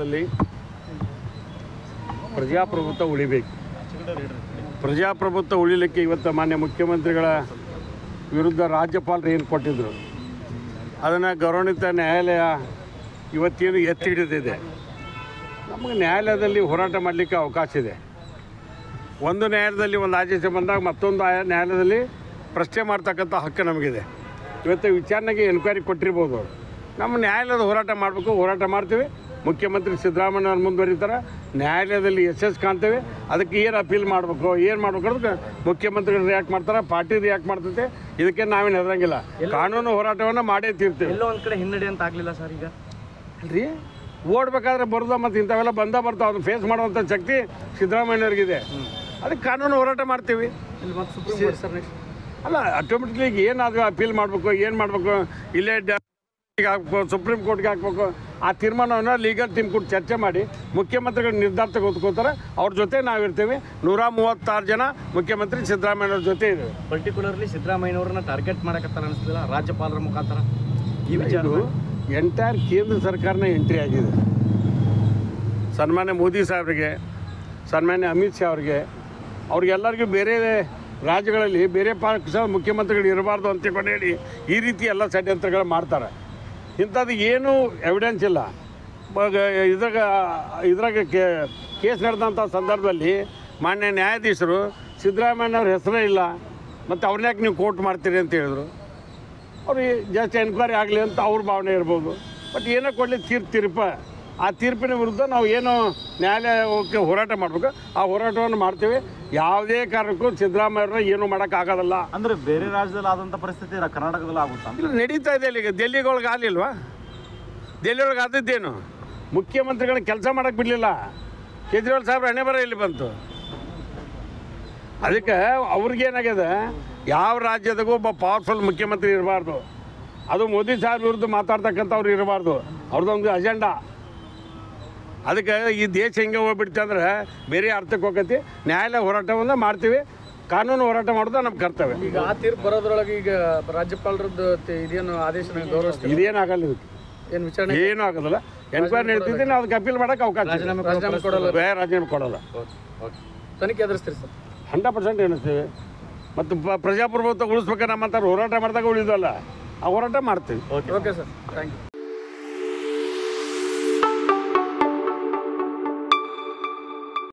ನ್ಯಾಯಾಲಯದಲ್ಲಿ ಪ್ರಜಾಪ್ರಭುತ್ವ ಉಳಿಬೇಕು. ಪ್ರಜಾಪ್ರಭುತ್ವ ಉಳಿಲಿಕ್ಕೆ ಇವತ್ತು ಮಾನ್ಯ ಮುಖ್ಯಮಂತ್ರಿಗಳ ವಿರುದ್ಧ ರಾಜ್ಯಪಾಲರು ಏನು ಕೊಟ್ಟಿದ್ದರು ಅದನ್ನು ಗೌರವಾನ್ವಿತ ನ್ಯಾಯಾಲಯ ಇವತ್ತೇನು ಎತ್ತಿ ಹಿಡಿದಿದೆ. ನಮಗೆ ನ್ಯಾಯಾಲಯದಲ್ಲಿ ಹೋರಾಟ ಮಾಡಲಿಕ್ಕೆ ಅವಕಾಶ ಇದೆ. ಒಂದು ನ್ಯಾಯಾಲಯದಲ್ಲಿ ಒಂದು ಆದೇಶ ಬಂದಾಗ ಮತ್ತೊಂದು ನ್ಯಾಯಾಲಯದಲ್ಲಿ ಪ್ರಶ್ನೆ ಮಾಡ್ತಕ್ಕಂಥ ಹಕ್ಕು ನಮಗಿದೆ. ಇವತ್ತು ವಿಚಾರಣೆಗೆ ಎನ್ಕ್ವೈರಿ ಕೊಟ್ಟಿರ್ಬೋದು. ನಮ್ಮ ನ್ಯಾಯಾಲಯದ ಹೋರಾಟ ಮಾಡಬೇಕು, ಹೋರಾಟ ಮಾಡ್ತೀವಿ. ಮುಖ್ಯಮಂತ್ರಿ ಸಿದ್ದರಾಮಯ್ಯ ಅವ್ರು ಮುಂದುವರಿತಾರೆ, ನ್ಯಾಯಾಲಯದಲ್ಲಿ ಯಶಸ್ಸು ಕಾಣ್ತೇವೆ. ಅದಕ್ಕೆ ಏನು ಅಪೀಲ್ ಮಾಡಬೇಕು, ಏನು ಮಾಡಬೇಕು ಅನ್ನೋದಕ್ಕೆ ಮುಖ್ಯಮಂತ್ರಿಗಳು ರಿಯಾಕ್ಟ್ ಮಾಡ್ತಾರೆ, ಪಾರ್ಟಿ ರಿಯಾಕ್ಟ್ ಮಾಡ್ತೈತೆ. ಇದಕ್ಕೆ ನಾವೇನು ಹೆದರಂಗಿಲ್ಲ, ಕಾನೂನು ಹೋರಾಟವನ್ನು ಮಾಡೇ ತೀರ್ತೀವಿ. ಎಲ್ಲೋ ಒಂದು ಕಡೆ ಹಿನ್ನಡೆ ಅಂತ ಆಗಲಿಲ್ಲ ಸರ್. ಈಗ ಅಲ್ರಿ ಓಡ್ಬೇಕಾದ್ರೆ ಬರೋದು ಮತ್ತು ಇಂಥವೆಲ್ಲ ಬರ್ತಾವೆ, ಅದನ್ನು ಫೇಸ್ ಮಾಡುವಂಥ ಶಕ್ತಿ ಸಿದ್ದರಾಮಯ್ಯವ್ರಿಗಿದೆ. ಅದಕ್ಕೆ ಕಾನೂನು ಹೋರಾಟ ಮಾಡ್ತೀವಿ. ಅಲ್ಲ, ಆಟೋಮೆಟಿಕ್ಲಿ ಏನಾದರೂ ಅಪೀಲ್ ಮಾಡಬೇಕು, ಏನು ಮಾಡಬೇಕು, ಇಲ್ಲೇ ಹಾಕ್ಬೇಕು, ಸುಪ್ರೀಂ ಕೋರ್ಟ್ಗೆ ಹಾಕ್ಬೇಕು. ಆ ತೀರ್ಮಾನವನ್ನು ಲೀಗಲ್ ಟೀಮ್ ಕೂಡ ಚರ್ಚೆ ಮಾಡಿ ಮುಖ್ಯಮಂತ್ರಿಗಳು ನಿರ್ಧಾರ ತೆಗೆದುಕೋತಾರೆ. ಅವ್ರ ಜೊತೆ ನಾವಿರ್ತೀವಿ. 136 ಜನ ಮುಖ್ಯಮಂತ್ರಿ ಸಿದ್ದರಾಮಯ್ಯವ್ರ ಜೊತೆ ಇದೆ. ಪರ್ಟಿಕ್ಯುಲರ್ಲಿ ಸಿದ್ದರಾಮಯ್ಯವ್ರನ್ನ ಟಾರ್ಗೆಟ್ ಮಾಡಕತ್ತಾರ ಅನಿಸ್ತಿಲ್ಲ ರಾಜ್ಯಪಾಲರ ಮುಖಾಂತರ. ಈ ವಿಚಾರ ಎಂಟೈರ್ ಕೇಂದ್ರ ಸರ್ಕಾರನ ಎಂಟ್ರಿ ಆಗಿದೆ. ಸನ್ಮಾನ್ಯ ಮೋದಿ ಸಾಹೇಬ್ರಿಗೆ, ಸನ್ಮಾನ್ಯ ಅಮಿತ್ ಶಾ ಅವ್ರಿಗೆಲ್ಲರಿಗೂ ಬೇರೆ ರಾಜ್ಯಗಳಲ್ಲಿ ಬೇರೆ ಪಕ್ಷ ಮುಖ್ಯಮಂತ್ರಿಗಳು ಇರಬಾರ್ದು ಅಂತಕೊಂಡು ಹೇಳಿ ಈ ರೀತಿ ಎಲ್ಲ ಷಡ್ಯಂತ್ರಗಳು ಮಾಡ್ತಾರೆ. ಇಂಥದ್ದು ಏನೂ ಎವಿಡೆನ್ಸ್ ಇಲ್ಲ. ಇದ್ರಾಗ ಕೇಸ್ ನಡೆದಂಥ ಸಂದರ್ಭದಲ್ಲಿ ಮಾನ್ಯ ನ್ಯಾಯಾಧೀಶರು ಸಿದ್ದರಾಮಯ್ಯವ್ರ ಹೆಸರೇ ಇಲ್ಲ, ಮತ್ತು ಅವ್ರನ್ನ ಯಾಕೆ ನೀವು ಕೋರ್ಟ್ ಮಾಡ್ತೀರಿ ಅಂತ ಹೇಳಿದ್ರು. ಅವ್ರಿಗೆ ಜಸ್ಟ್ ಎನ್ಕ್ವೈರಿ ಆಗಲಿ ಅಂತ ಅವ್ರ ಭಾವನೆ ಇರ್ಬೋದು. ಬಟ್ ಏನೋ ಕೊಡಲಿ ತೀರ್ಪ, ಆ ತೀರ್ಪಿನ ವಿರುದ್ಧ ನಾವು ಏನು ನ್ಯಾಯಾಲಯಕ್ಕೆ ಹೋರಾಟ ಮಾಡಬೇಕು, ಆ ಹೋರಾಟವನ್ನು ಮಾಡ್ತೀವಿ. ಯಾವುದೇ ಕಾರಣಕ್ಕೂ ಸಿದ್ದರಾಮಯ್ಯವ್ರನ್ನ ಏನೂ ಮಾಡೋಕ್ಕಾಗೋದಲ್ಲ. ಅಂದರೆ ಬೇರೆ ರಾಜ್ಯದಲ್ಲಿ ಆದಂಥ ಪರಿಸ್ಥಿತಿ ಕರ್ನಾಟಕದಲ್ಲಿ ಆಗುತ್ತಾ? ಇಲ್ಲ, ನಡೀತಾ ಇದೆ. ಈಗ ಡೆಲ್ಲಿಗೊಳಗೆ ಆಗಲಿಲ್ವಾ? ಡೆಲ್ಲಿಯೊಳಗೆ ಆದದ್ದೇನು? ಮುಖ್ಯಮಂತ್ರಿಗಳನ್ನ ಕೆಲಸ ಮಾಡೋಕ್ಕೆ ಬಿಡಲಿಲ್ಲ. ಕೇಜ್ರಿವಾಲ್ ಸಾಹೇಬ್ರ ಹಣೆ ಬರ ಇಲ್ಲಿ ಬಂತು. ಅದಕ್ಕೆ ಅವ್ರಿಗೇನಾಗಿದೆ, ಯಾವ ರಾಜ್ಯದಾಗೂ ಒಬ್ಬ ಪವರ್ಫುಲ್ ಮುಖ್ಯಮಂತ್ರಿ ಇರಬಾರ್ದು. ಅದು ಮೋದಿ ಸಾಹೇಬ್ ವಿರುದ್ಧ ಮಾತಾಡ್ತಕ್ಕಂಥವ್ರು ಇರಬಾರ್ದು. ಅವ್ರದ್ದೊಂದು ಅಜೆಂಡಾ. ಅದಕ್ಕೆ ಈ ದೇಶ ಹೆಂಗೆ ಹೋಗ್ಬಿಡ್ತೀವಿ ಅಂದರೆ ಬೇರೆ ಅರ್ಥಕ್ಕೆ ಹೋಗತಿ. ನ್ಯಾಯಾಲಯ ಹೋರಾಟವನ್ನು ಮಾಡ್ತೀವಿ, ಕಾನೂನು ಹೋರಾಟ ಮಾಡೋದು ನಮ್ಮ ಕರ್ತವ್ಯ. ಈಗ ಆ ತೀರ್ಪು ಬರೋದ್ರೊಳಗೆ ಈಗ ರಾಜ್ಯಪಾಲರದ್ದು ಇದೇನು ಆದೇಶ ಗೌರವಿಸ್ತೀವಿ? ಇದೇನಾಗಲ್ಲ, ಇದಕ್ಕೆ ಏನು ವಿಚಾರಣೆ ಏನೂ ಆಗೋದಿಲ್ಲ. ಎನ್ಕ್ವೈರಿ ನಡೀತಿದ್ದೆ, ನಾವು ಅದಕ್ಕೆ ಅಪೀಲ್ ಮಾಡೋಕ್ಕೆ ಅವಕಾಶ. ರಾಜೀನಾಮೆ ಕೊಡೋಲ್ಲ. ತನಿಖೆ ಎದುರಿಸ್ತೀರಿ ಸರ್? 100% ಎಣಿಸ್ತೀವಿ. ಮತ್ತು ಪ್ರಜಾಪ್ರಭುತ್ವ ಉಳಿಸ್ಬೇಕಾದ್ರೆ ನಮ್ಮಂತ ಹೋರಾಟ ಮಾಡಿದಾಗ ಉಳಿದಲ್ಲ, ಆ ಹೋರಾಟ ಮಾಡ್ತೀವಿ. Okay sir, thank you.